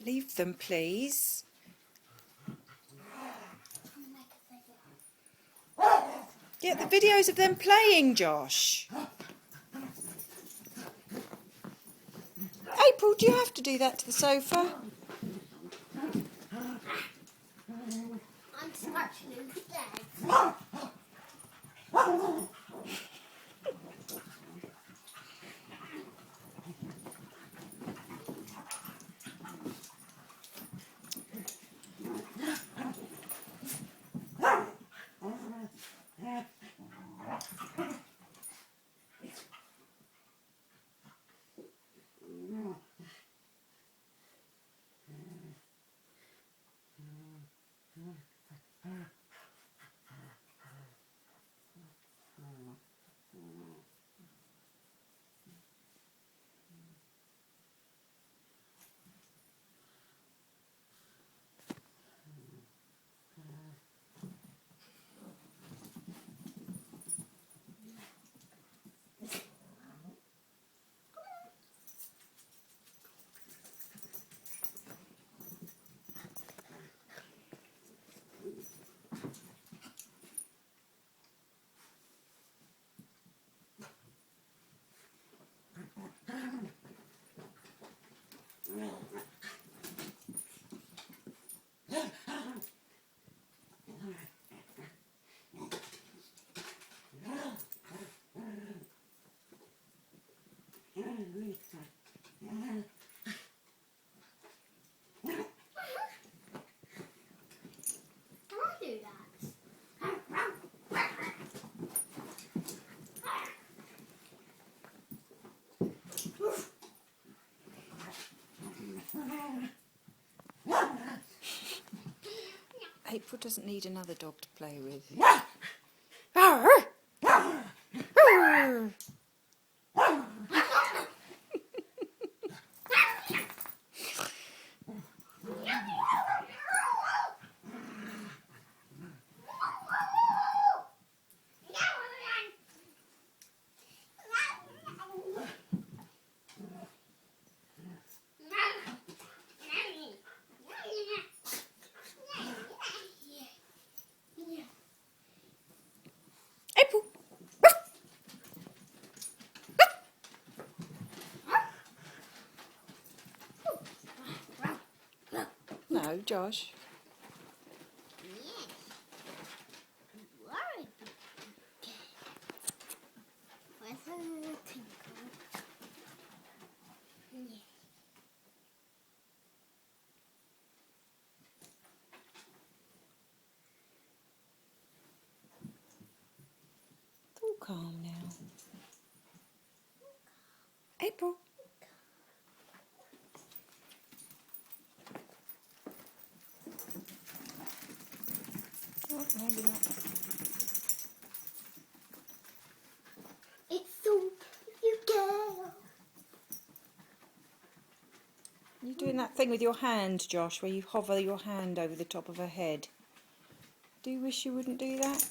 Leave them, please. Get the videos of them playing, Josh. April, do you have to do that to the sofa? I'm scratching instead. April doesn't need another dog to play with. April. No, Josh. It's all calm now. April. Oh, maybe not. It's so you girl. You're doing that thing with your hand, Josh, where you hover your hand over the top of her head. Do you wish you wouldn't do that?